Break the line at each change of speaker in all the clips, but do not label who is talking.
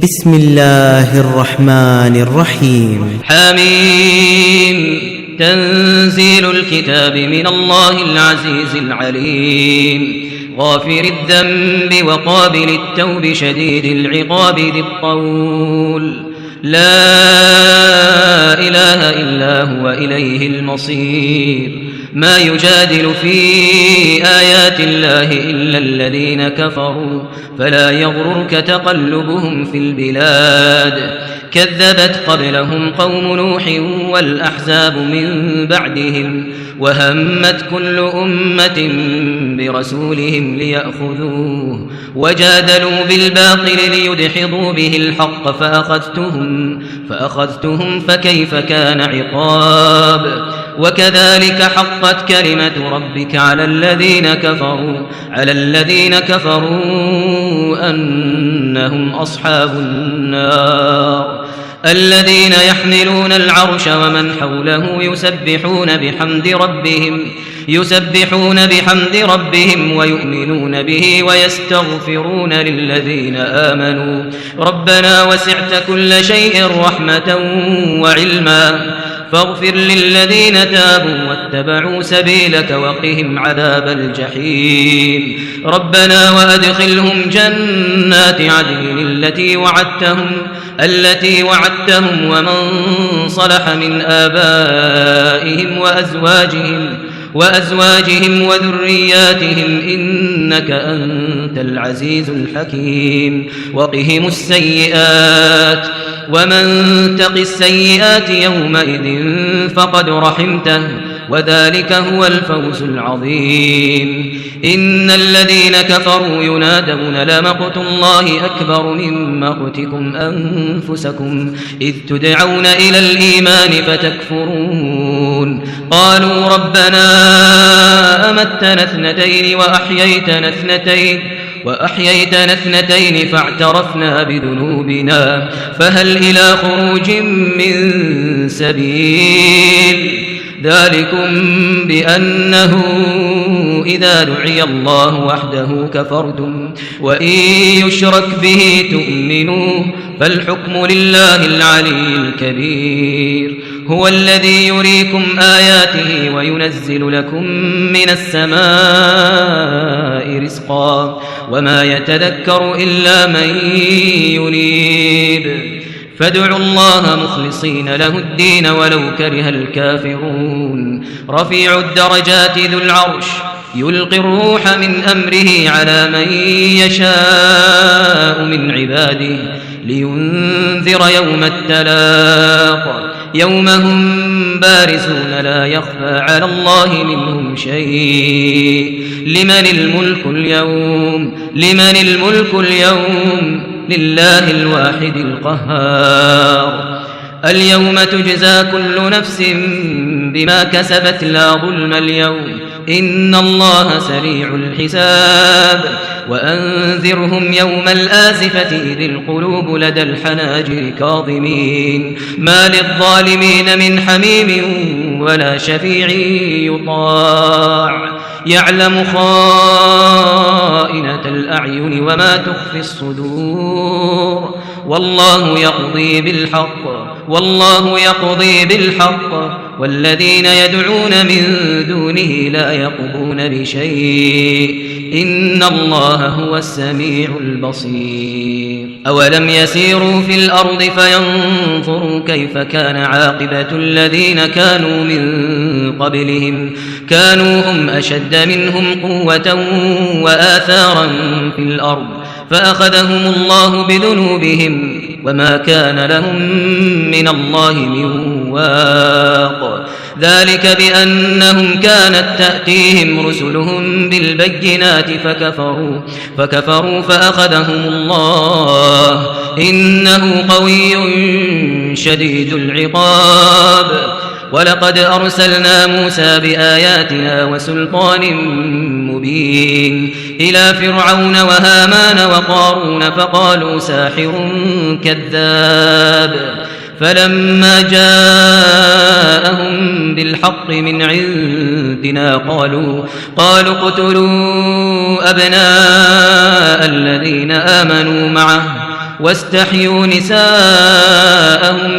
بسم الله الرحمن الرحيم.
حميم. تنزيل الكتاب من الله العزيز العليم، غافر الذنب وقابل التوب شديد العقاب ذي الطول، لا إله إلا هو إليه المصير. ما يجادل في آيات الله إلا الذين كفروا، فلا يغررك تقلبهم في البلاد. كذبت قبلهم قوم نوح والأحزاب من بعدهم، وهمت كل أمة برسولهم ليأخذوه، وجادلوا بالباطل ليدحضوا به الحق فأخذتهم فكيف كان عقاب. وكذلك حقت كلمة ربك على الذين كفروا أنهم أصحاب النار. الذين يحملون العرش ومن حوله يسبحون بحمد ربهم ويؤمنون به ويستغفرون للذين آمنوا ربنا وسعت كل شيء رحمة وعلما فاغفر للذين تابوا واتبعوا سبيلك وقهم عذاب الجحيم. ربنا وأدخلهم جنات عدن التي وعدتهم ومن صلح من آبائهم وأزواجهم وذرياتهم إنك أنت العزيز الحكيم. وقهم السيئات ومن تق السيئات يومئذ فقد رحمته وذلك هو الفوز العظيم. إن الذين كفروا ينادون لمقت الله أكبر من مقتكم أنفسكم إذ تدعون إلى الإيمان فتكفرون. قالوا ربنا أمتنا اثنتين وأحييتنا اثنتين فاعترفنا بذنوبنا فهل إلى خروج من سبيل. ذلكم بأنه إذا دعي الله وحده كفرتم وإن يشرك به تؤمنوا فالحكم لله العلي الكبير. هو الذي يريكم آياته وينزل لكم من السماء رزقا وما يتذكر إلا من ينيب. فادعوا الله مخلصين له الدين ولو كره الكافرون. رفيع الدرجات ذو العرش يلقي الروح من أمره على من يشاء من عباده لينذر يوم التلاق يوم هم بارزون لا يخفى على الله منهم شيء. لمن الملك اليوم لله الواحد القهار. اليوم تجزى كل نفس بما كسبت لا ظلم اليوم إن الله سريع الحساب. وأنذرهم يوم الآزفة إذ القلوب لدى الحناجر كاظمين ما للظالمين من حميم ولا شفيع يطاع. يعلم خائنة الأعين وما تخفي الصدور والله يقضي بالحق والذين يدعون من دونه لا يقضون بشيء إن الله هو السميع البصير. أولم يسيروا في الأرض فينظروا كيف كان عاقبة الذين كانوا من قبلهم كانوا هم أشد منهم قوة وآثارا في الأرض فأخذهم الله بذنوبهم وما كان لهم من الله من واق. ذلك بأنهم كانت تأتيهم رسلهم بالبينات فكفروا فأخذهم الله إنه قوي شديد العقاب. ولقد أرسلنا موسى بآياتنا وسلطان مبين إلى فرعون وهامان وقارون فقالوا ساحر كذاب. فلما جاءهم بالحق من عندنا قالوا اقتلوا أبناء الذين آمنوا معه واستحيوا نساءهم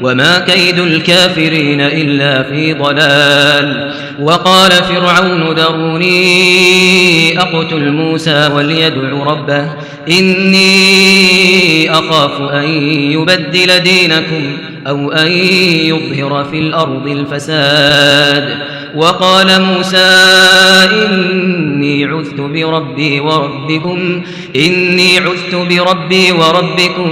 وما كيد الكافرين إلا في ضلال. وقال فرعون ذروني أقتل موسى وليدع ربه إني أخاف أن يبدل دينكم أو أن يظهر في الأرض الفساد. وقال موسى إني عذت بربي وربكم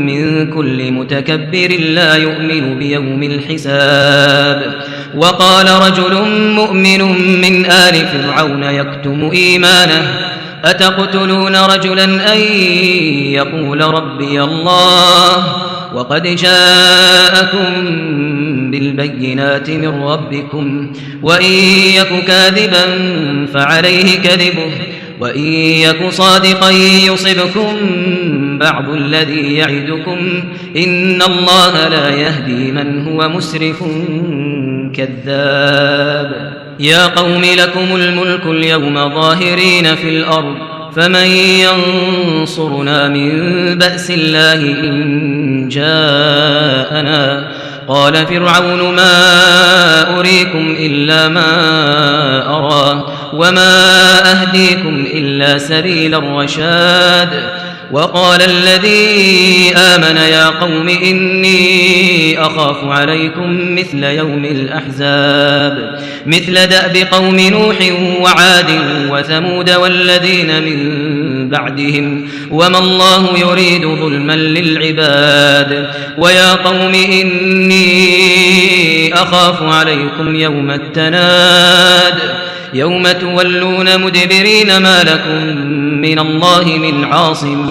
من كل متكبر لا يؤمن بيوم الحساب. وقال رجل مؤمن من آل فرعون يكتم إيمانه أتقتلون رجلا أن يقول ربي الله وقد جاءكم بالبينات من ربكم وإن يك كاذبا فعليه كذبه وإن يك صادقا يصبكم بعض الذي يعدكم إن الله لا يهدي من هو مسرف كذاب. يا قوم لكم الملك اليوم ظاهرين في الأرض فمن ينصرنا من بأس الله إن جاءنا. قال فرعون ما أريكم إلا ما أرى وما أهديكم إلا سبيل الرشاد. وقال الذي آمن يا قوم إني أخاف عليكم مثل يوم الأحزاب مثل دأب قوم نوح وعاد وثمود والذين من بعدهم وما الله يريد ظلما للعباد. ويا قوم إني أخاف عليكم يوم التناد يوم تولون مدبرين ما لكم من الله من عاصم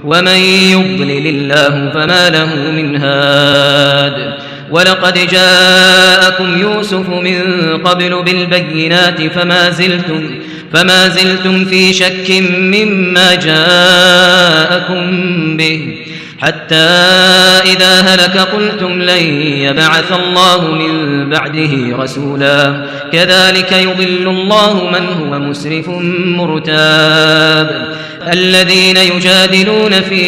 ومن يضلل الله فما له من هاد. ولقد جاءكم يوسف من قبل بالبينات فما زلتم في شك مما جاءكم به حتى إذا هلك قلتم لن يبعث الله من بعده رسولا كذلك يضل الله من هو مسرف مرتاب. الذين يجادلون في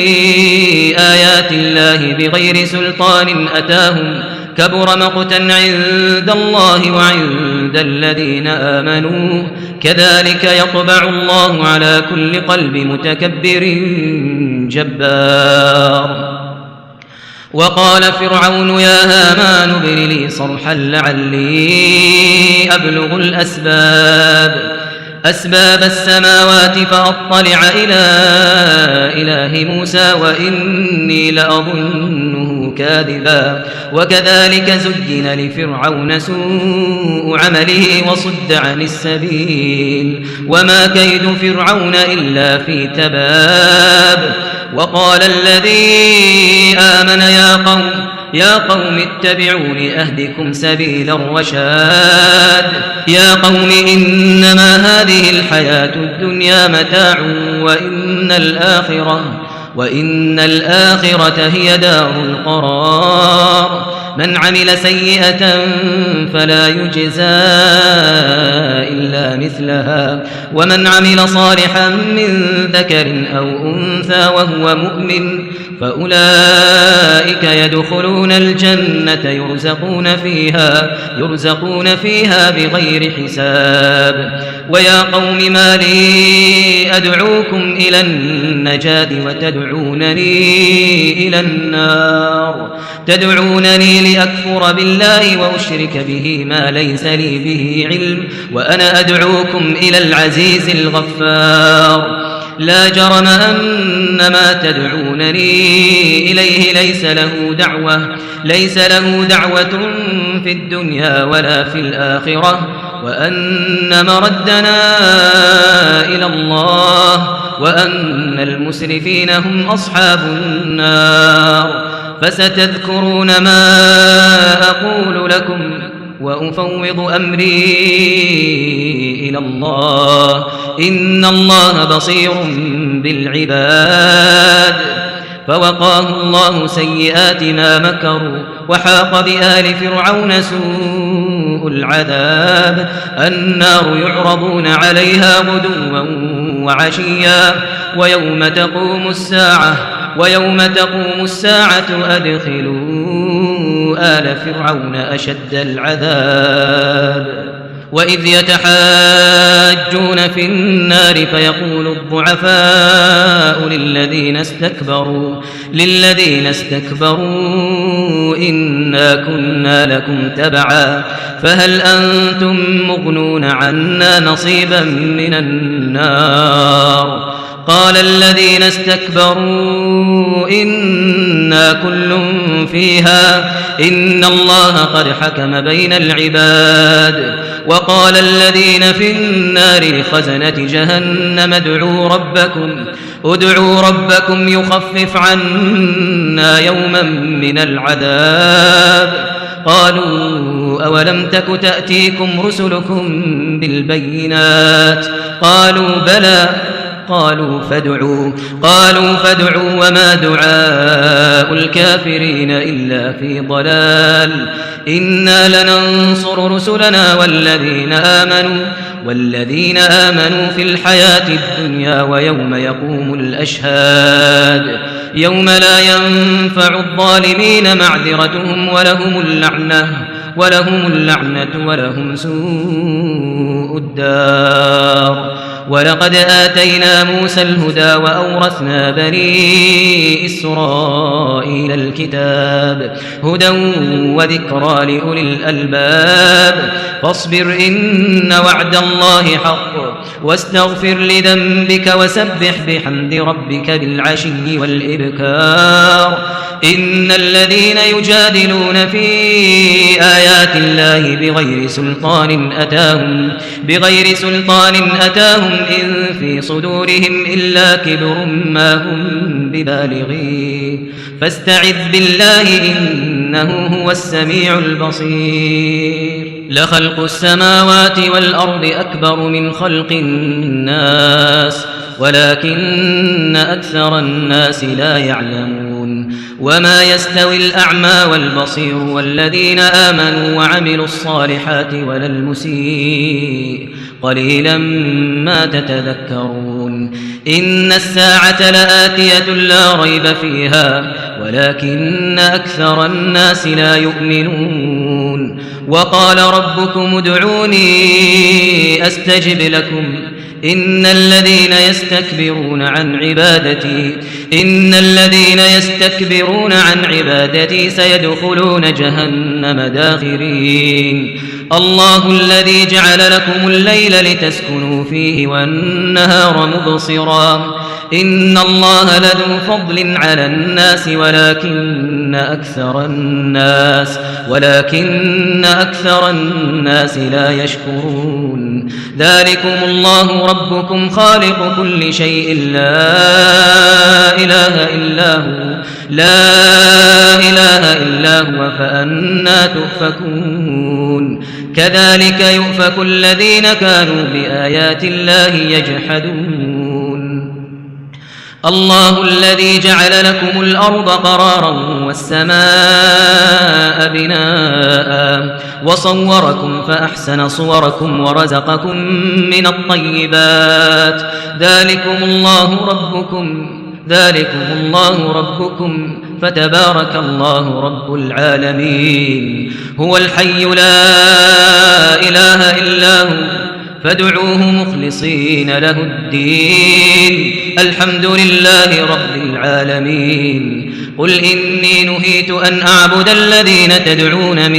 آيات الله بغير سلطان أتاهم كبر مقتا عند الله وعند الذين آمنوا كذلك يطبع الله على كل قلب متكبر جبار. وقال فرعون يا هامان ابن لي صرحا لعلي أبلغ أسباب السماوات فأطلع إلى إله موسى وإني لأظنه كاذبا. وكذلك زين لفرعون سوء عمله وصد عن السبيل وما كيد فرعون إلا في تباب. وقال الذي آمن يا قوم اتبعون أهدكم سبيل الرشاد. يا قوم إنما هذه الحياة الدنيا متاع وإن الآخرة هي دار القرار. من عمل سيئة فلا يجزى إلا مثلها ومن عمل صالحا من ذكر أو أنثى وهو مؤمن فأولئك يدخلون الجنة يرزقون فيها بغير حساب. ويا قوم ما لي أدعوكم إلى النجاة وتدعونني إلى النار تدعونني لأكفر بالله وأشرك به ما ليس لي به علم وأنا أدعوكم إلى العزيز الغفار. لا جرم أن ما تدعونني إليه ليس له دعوة في الدنيا ولا في الآخرة وأن مردنا إلى الله وأن المسرفين هم أصحاب النار. فستذكرون ما أقول لكم وأفوض أمري إلى الله إن الله بصير بالعباد. فوقاه الله سيئات ما مكروا وحاق بآل فرعون سوء العذاب. النار يعرضون عليها غدوا وعشيا ويوم تقوم الساعة ويوم تقوم الساعة أدخلوا آل فرعون أشد العذاب وإذ يتحاجون في النار فيقول الضعفاء للذين استكبروا إنا كنا لكم تبعا فهل أنتم مغنون عنا نصيبا من النار قال الذين استكبروا إنا كل فيها إن الله قد حكم بين العباد وقال الذين في النار لخزنة جهنم ادعوا ربكم يخفف عنا يوما من العذاب قالوا أولم تك تأتيكم رسلكم بالبينات قالوا بلى قالوا فادعوا وما دعاء الكافرين إلا في ضلال إنا لننصر رسلنا والذين آمنوا في الحياة الدنيا ويوم يقوم الأشهاد يوم لا ينفع الظالمين معذرتهم ولهم اللعنة ولهم سوء الدار ولقد آتينا موسى الهدى وأورثنا بني إسرائيل الكتاب هدى وذكرى لأولي الألباب فاصبر إن وعد الله حق واستغفر لذنبك وسبح بحمد ربك بالعشي والإبكار إن الذين يجادلون في آيات الله بغير سلطان أتاهم إن في صدورهم إلا كبر ما هم ببالغيه فاستعذ بالله إنه هو السميع البصير لخلق السماوات والأرض أكبر من خلق الناس ولكن أكثر الناس لا يعلمون وما يستوي الأعمى والبصير والذين آمنوا وعملوا الصالحات ولا المسيء قليلا ما تتذكرون إن الساعة لآتية لا ريب فيها ولكن أكثر الناس لا يؤمنون وقال ربكم ادعوني أستجب لكم إن الذين يستكبرون عن عبادتي سيدخلون جهنم داخرين الله الذي جعل لكم الليل لتسكنوا فيه والنهار مبصرا إن الله لذو فضل على الناس ولكن أكثر الناس لا يشكرون ذلكم الله ربكم خالق كل شيء لا إله إلا هو فأنى تؤفكون كذلك يؤفك الذين كانوا بآيات الله يجحدون الله الذي جعل لكم الأرض قرارا والسماء بناء وصوركم فأحسن صوركم ورزقكم من الطيبات ذلكم الله ربكم فتبارك الله رب العالمين هو الحي لا إله إلا هو فادعوه مخلصين له الدين الحمد لله رب العالمين قل إني نهيت أن أعبد الذين تدعون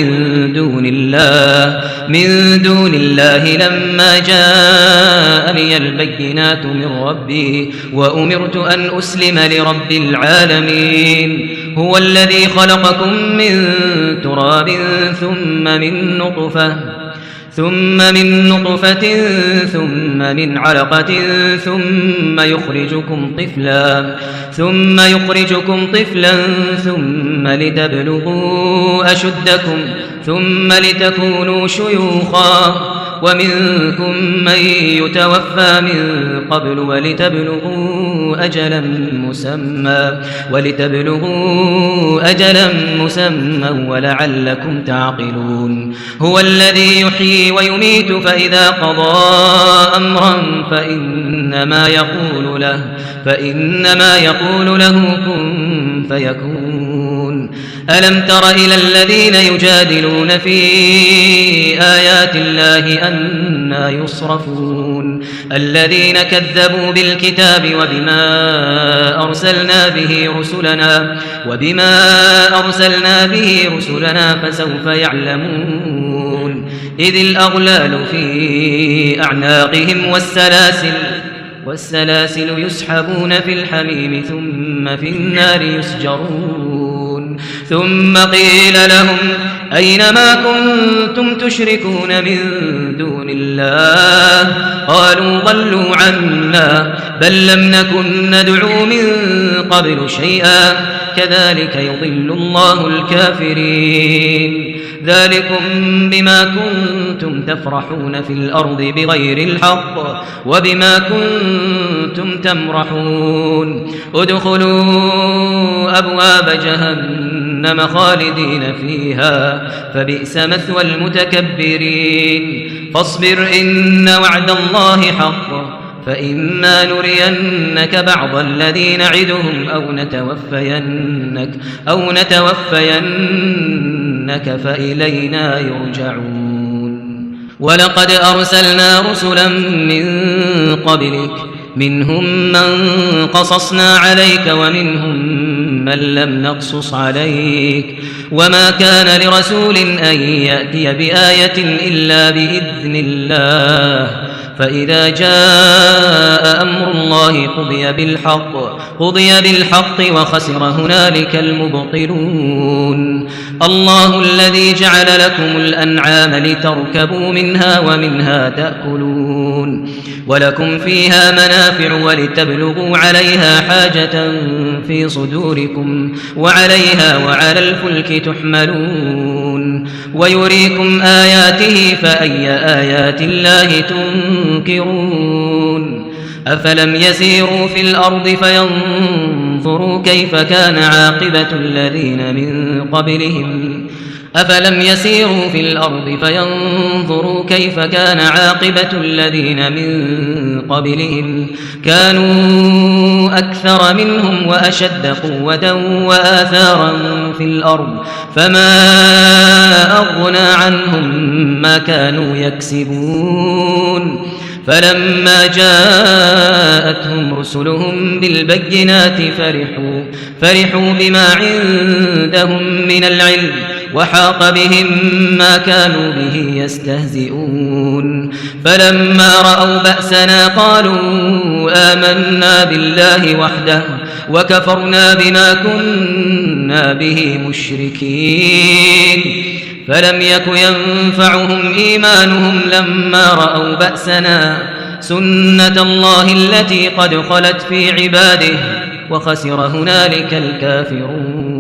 من دون الله لما جاءني البينات من ربي وأمرت أن أسلم لرب العالمين هو الذي خلقكم من تراب ثم من نطفة ثم من علقة ثم يخرجكم طفلا ثم لتبلغوا أشدكم ثم لتكونوا شيوخا ومنكم من يتوفى من قبل ولتبلغوا ولتبلغوا أجلا مسمى ولعلكم تعقلون. هو الذي يحيي ويميت فإذا قضى أمرا فإنما يقول له كن فيكون. ألم تر إلى الذين يجادلون في آيات الله أنى يصرفون الذين كذبوا بالكتاب وبما أرسلنا به رسلنا فسوف يعلمون. إذ الأغلال في أعناقهم والسلاسل يسحبون في الحميم ثم في النار يسجرون. ثم قيل لهم أين ما كنتم تشركون من دون الله قالوا ضلوا عنا بل لم نكن ندعو من قبل شيئا كذلك يضل الله الكافرين. ذلكم بما كنتم تفرحون في الأرض بغير الحق وبما كنتم تمرحون. ادخلوا أبواب جهنم خالدين فيها فبئس مثوى المتكبرين. فاصبر إن وعد الله حق فإما نرينك بعض الذي نعدهم أو نتوفينك فإلينا يرجعون. ولقد أرسلنا رسلا من قبلك منهم من قصصنا عليك ومنهم من لم نقصص عليك وما كان لرسول أن يأتي بآية إلا بإذن الله فإذا جاء أمر الله قضي بالحق وخسر هنالك المبطلون. الله الذي جعل لكم الأنعام لتركبوا منها ومنها تأكلون ولكم فيها منافع ولتبلغوا عليها حاجة في صدوركم وعليها وعلى الفلك تحملون ويريكم آياته فأي آيات الله تنكرون. أفلم يسيروا في الأرض فينظروا كيف كان عاقبة الذين من قبلهم كانوا أكثر منهم وأشد قوة وآثارا في الأرض فما أغنى عنهم ما كانوا يكسبون. فلما جاءتهم رسلهم بالبينات فرحوا بما عندهم من العلم وحاق بهم ما كانوا به يستهزئون. فلما رأوا بأسنا قالوا آمنا بالله وحده وكفرنا بما كنا به مشركين. فلم يك ينفعهم إيمانهم لما رأوا بأسنا سنة الله التي قد خلت في عباده وخسر هنالك الكافرون.